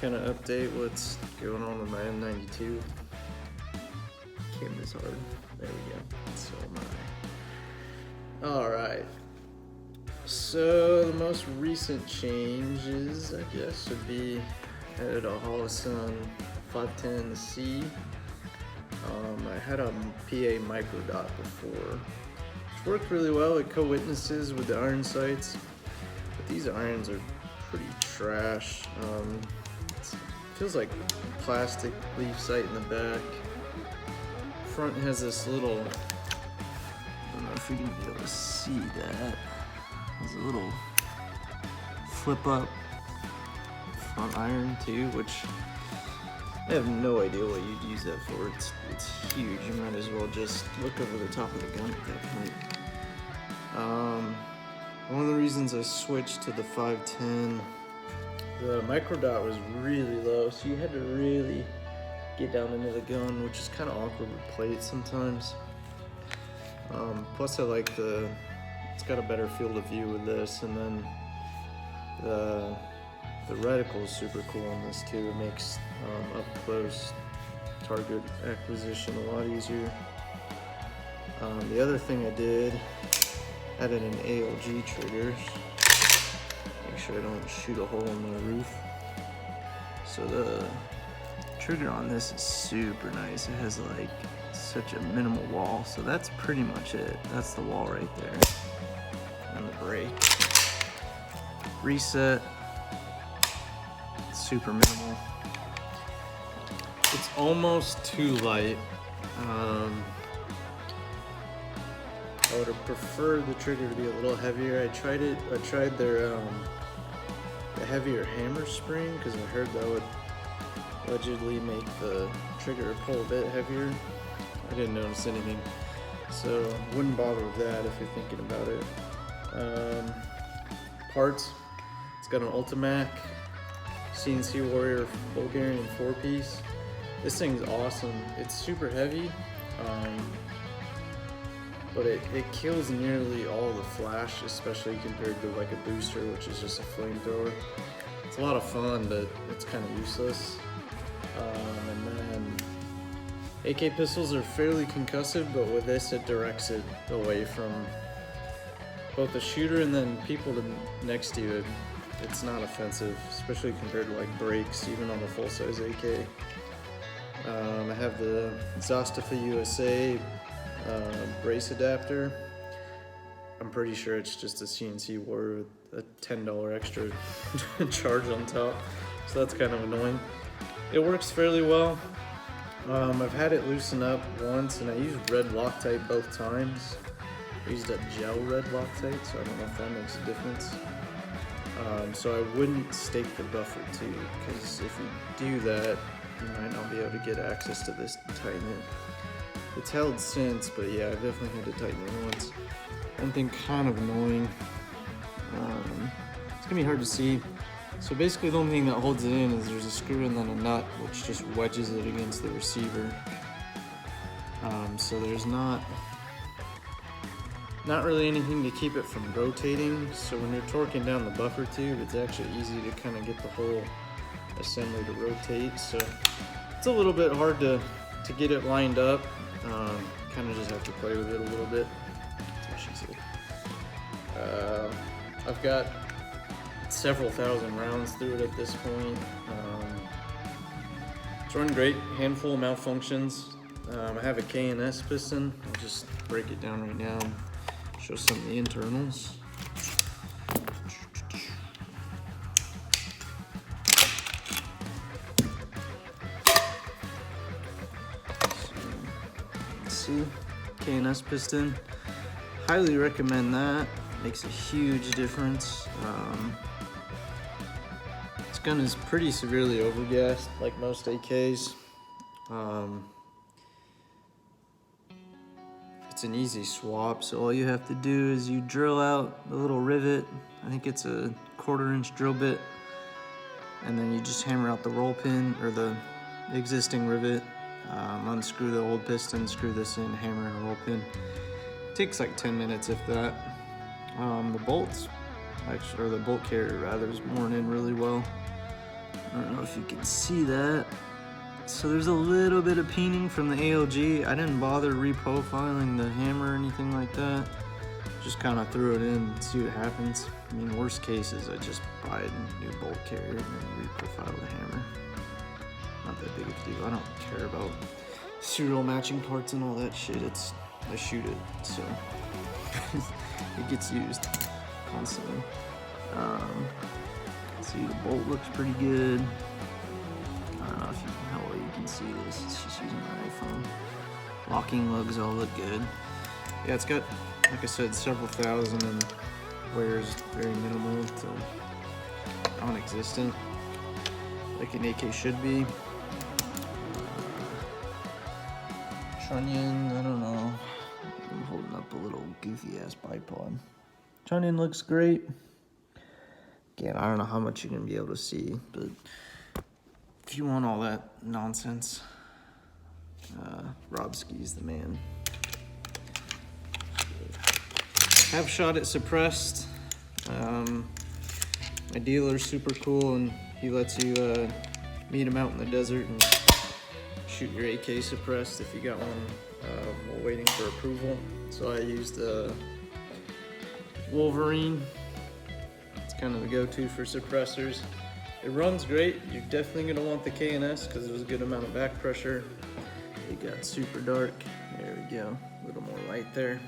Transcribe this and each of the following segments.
kind of update what's going on with my M92. Camera's hard. There we go. So am I. Alright. So the most recent changes, I guess, would be added a Holosun 510C. I had a PA micro dot before, which worked really well. It co-witnesses with the iron sights, but these irons are pretty trash. It feels like plastic leaf sight in the back. Front has this little, I don't know if you can be able to see that. There's a little flip up front iron too, which I have no idea what you'd use that for. It's huge. You might as well just look over the top of the gun at that point. One of the reasons I switched to the 510, the micro dot was really low, so you had to really get down into the gun, which is kind of awkward with plates sometimes. Plus I like it's got a better field of view with this, and then the reticle is super cool on this too. It makes up close target acquisition a lot easier. The other thing I did, added an ALG trigger. Make sure I don't shoot a hole in my roof. So the trigger on this is super nice. It has like such a minimal wall. So that's pretty much it. That's the wall right there. And the brake. Reset. Super minimal. It's almost too light. I would have preferred the trigger to be a little heavier. I tried their the heavier hammer spring because I heard that would allegedly make the trigger pull a bit heavier. I didn't notice anything, so wouldn't bother with that if you're thinking about it. Parts. It's got an Ultimac CNC Warrior Bulgarian 4-piece. This thing's awesome. It's super heavy, but it kills nearly all the flash, especially compared to like a booster, which is just a flamethrower. It's a lot of fun, but it's kind of useless. And then AK pistols are fairly concussive, but with this it directs it away from both the shooter and then people next to you. It's not offensive, especially compared to like brakes, even on a full-size AK. I have the Zastava USA brace adapter. I'm pretty sure it's just a CNC Warrior with a $10 extra charge on top, so that's kind of annoying. It works fairly well. I've had it loosen up once, and I used red Loctite both times. I used a gel red Loctite, so I don't know if that makes a difference. So I wouldn't stake the buffer too, because if you do that, you might not be able to get access to this to tighten it. It's held since, but yeah, I've definitely had to tighten it once. One thing kind of annoying, it's gonna be hard to see. So basically the only thing that holds it in is there's a screw and then a nut, which just wedges it against the receiver. So there's not really anything to keep it from rotating. So when you're torquing down the buffer tube, it's actually easy to kind of get the whole assembly to rotate. So it's a little bit hard to get it lined up. Kind of just have to play with it a little bit. That's what she said. I've got several thousand rounds through it at this point. It's running great. Handful of malfunctions. I have a K&S piston. I'll just break it down right now. Show some of the internals. Let's see, K&S piston. Highly recommend that. Makes a huge difference. This gun is pretty severely overgassed, like most AKs. It's an easy swap, so all you have to do is you drill out the little rivet. I think it's a 1/4-inch drill bit, and then you just hammer out the roll pin or the existing rivet, unscrew the old piston, screw this in, hammer and a roll pin. It takes like 10 minutes if that. The bolts, actually, or the bolt carrier rather, is worn in really well. I don't know if you can see that. So there's a little bit of peening from the ALG. I didn't bother reprofiling the hammer or anything like that. Just kind of threw it in and see what happens. I mean, worst case is I just buy a new bolt carrier and then reprofile the hammer. Not that big of a deal. I don't care about serial matching parts and all that shit. I shoot it, so it gets used constantly. See, the bolt looks pretty good. I don't know how well you can see this. It's just using my iPhone. Locking lugs all look good. Yeah, it's got, like I said, several thousand and wears very minimal to non-existent, like an AK should be. Trunnion, I don't know. I'm holding up a little goofy ass bipod. Trunnion looks great. Again, I don't know how much you're gonna be able to see, but if you want all that nonsense, Robski's the man. Have shot it suppressed. My dealer's super cool, and he lets you meet him out in the desert and shoot your AK suppressed if you got one while waiting for approval. So I used Wolverine. It's kind of the go-to for suppressors. It runs great. You're definitely gonna want the K&S because there's a good amount of back pressure. It got super dark. There we go. A little more light there.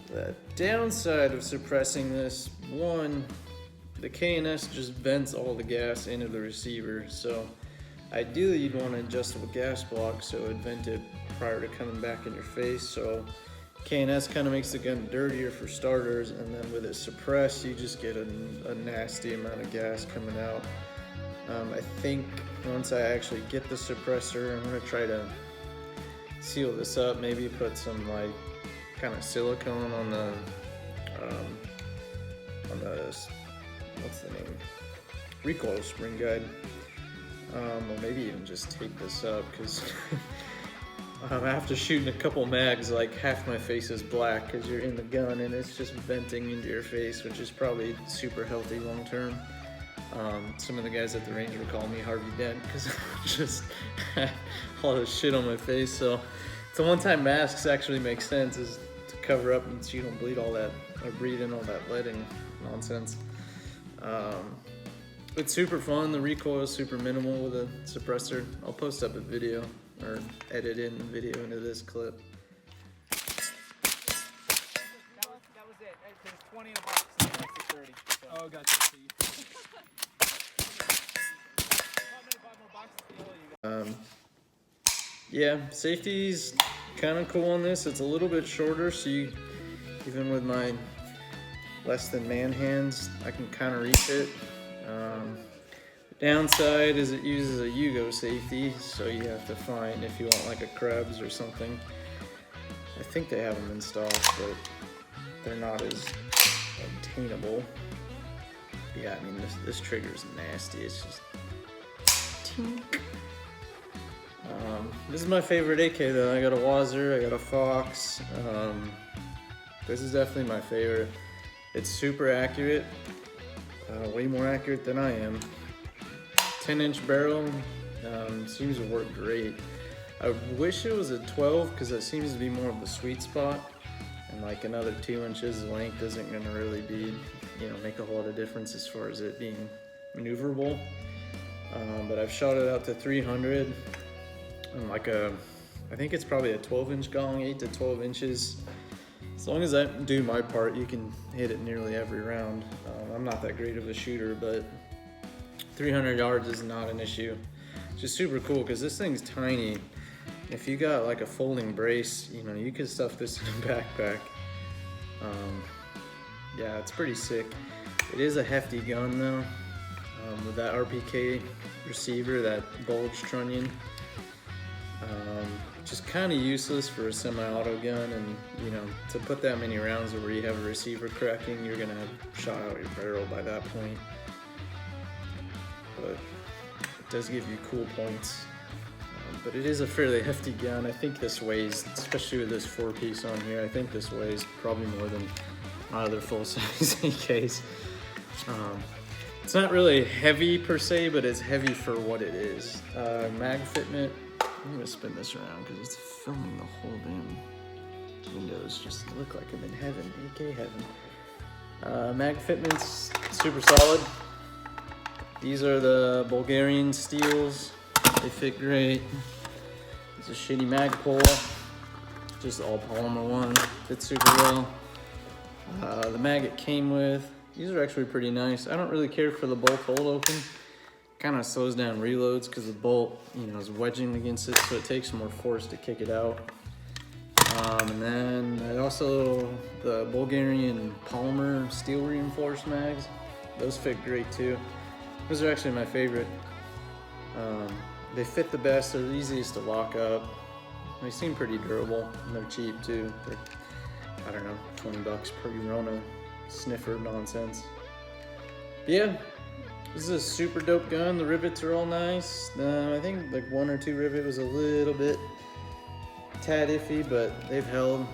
The downside of suppressing this, one, the K&S just vents all the gas into the receiver. So ideally you'd want an adjustable gas block so it'd vent it prior to coming back in your face. So K&S kind of makes the gun dirtier for starters, and then with it suppressed, you just get a nasty amount of gas coming out. I think once I actually get the suppressor, I'm gonna try to seal this up, maybe put some like kind of silicone on the what's the name? Recoil spring guide. Or maybe even just tape this up, because after shooting a couple mags, like half my face is black because you're in the gun and it's just venting into your face, which is probably super healthy long term. Some of the guys at the range were calling me Harvey Dent because I just had all this shit on my face. So the one-time masks actually make sense, is to cover up and so you don't bleed all that or breathe in all that leading nonsense. It's super fun. The recoil is super minimal with a suppressor. I'll post up a video or edit in the video into this clip. That was it. There's 20 in a box and the rest is 30. So. Oh, gotcha. So yeah, safety's kind of cool on this. It's a little bit shorter, so you, even with my less than man hands, I can kind of reach it. The downside is it uses a Yugo safety, so you have to find, if you want like a Krebs or something. I think they have them in stock, but they're not as obtainable. Yeah, I mean, this trigger's nasty. It's just tink. This is my favorite AK though. I got a Wazer, I got a Fox. This is definitely my favorite. It's super accurate, way more accurate than I am. 10-inch barrel, seems to work great. I wish it was a 12 because that seems to be more of the sweet spot, and like another 2 inches length isn't gonna really be, make a whole lot of difference as far as it being maneuverable. But I've shot it out to 300 and like I think it's probably a 12-inch gong, 8 to 12 inches. As long as I do my part, you can hit it nearly every round. I'm not that great of a shooter, but 300 yards is not an issue. It's just super cool because this thing's tiny. If you got like a folding brace, you could stuff this in a backpack. Yeah, it's pretty sick. It is a hefty gun though, with that RPK receiver, that bulge trunnion. Just kind of useless for a semi-auto gun, and to put that many rounds where you have a receiver cracking, you're gonna have shot out your barrel by that point. But it does give you cool points. But it is a fairly hefty gun. I think this weighs, especially with this 4-piece on here, I think this weighs probably more than my other full-size AKs. It's not really heavy per se, but it's heavy for what it is. Mag fitment. I'm gonna spin this around because it's filming the whole damn windows. Just look like I'm in heaven, AK heaven. Mag fitment's super solid. These are the Bulgarian steels. They fit great. It's a shitty mag pull. Just all polymer one. Fits super well. The mag it came with. These are actually pretty nice. I don't really care for the bolt hold open. Kind of slows down reloads because the bolt, you know, is wedging against it, so it takes more force to kick it out. And then I also, the Bulgarian polymer steel reinforced mags, those fit great too. Those are actually my favorite. They fit the best, they're the easiest to lock up. They seem pretty durable, and they're cheap too. They're, I don't know, 20 bucks per Eurona sniffer nonsense. But yeah, this is a super dope gun. The rivets are all nice. I think like 1 or 2 rivet was a little bit tad iffy, but they've held.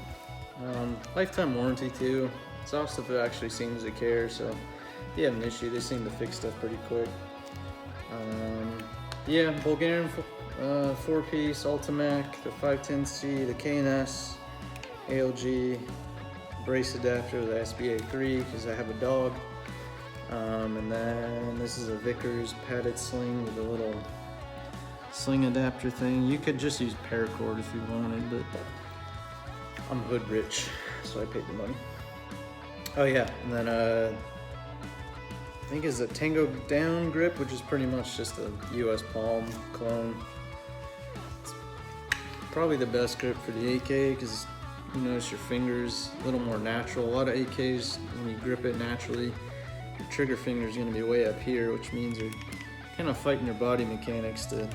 Lifetime warranty too. Zastava actually seems to care, so if you have an issue, they seem to fix stuff pretty quick. Yeah, Bulgarian 4-piece, Ultimac, the 510C, the KNS, ALG, brace adapter, the SBA3 because I have a dog. And then this is a Vickers padded sling with a little sling adapter thing. You could just use paracord if you wanted, but I'm hood rich, so I paid the money. Oh yeah, and then I think it's a Tango Down grip, which is pretty much just a US Palm clone. It's probably the best grip for the AK because you notice your fingers a little more natural. A lot of AKs, when you grip it naturally, your trigger finger is going to be way up here, which means you're kind of fighting your body mechanics to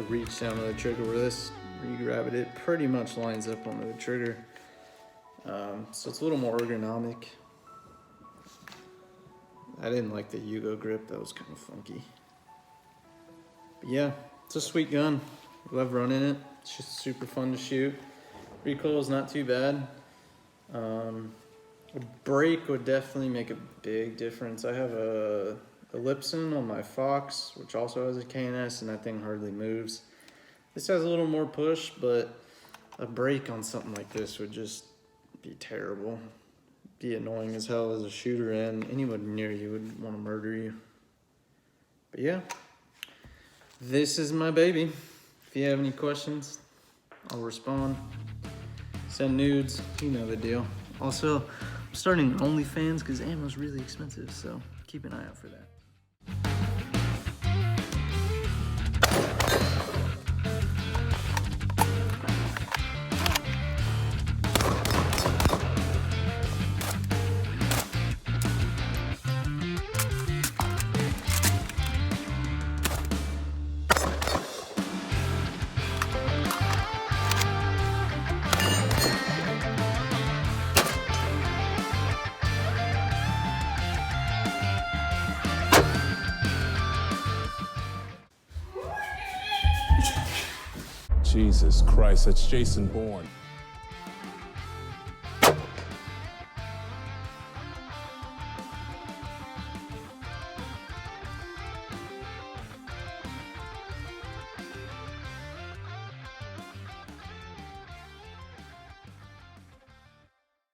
reach down to the trigger. Where this, where you grab it, it pretty much lines up onto the trigger. So it's a little more ergonomic. I didn't like the Yugo grip, that was kind of funky. But yeah, it's a sweet gun. Love running it. It's just super fun to shoot. Recoil is not too bad. A brake would definitely make a big difference. I have a Ellipson on my Fox, which also has a KNS, and that thing hardly moves. This has a little more push, but a brake on something like this would just be terrible. Be annoying as hell as a shooter, and anyone near you would want to murder you. But yeah, this is my baby. If you have any questions, I'll respond. Send nudes, you know the deal. Also, I'm starting OnlyFans because ammo's really expensive, so keep an eye out for that. Jesus Christ, that's Jason Bourne.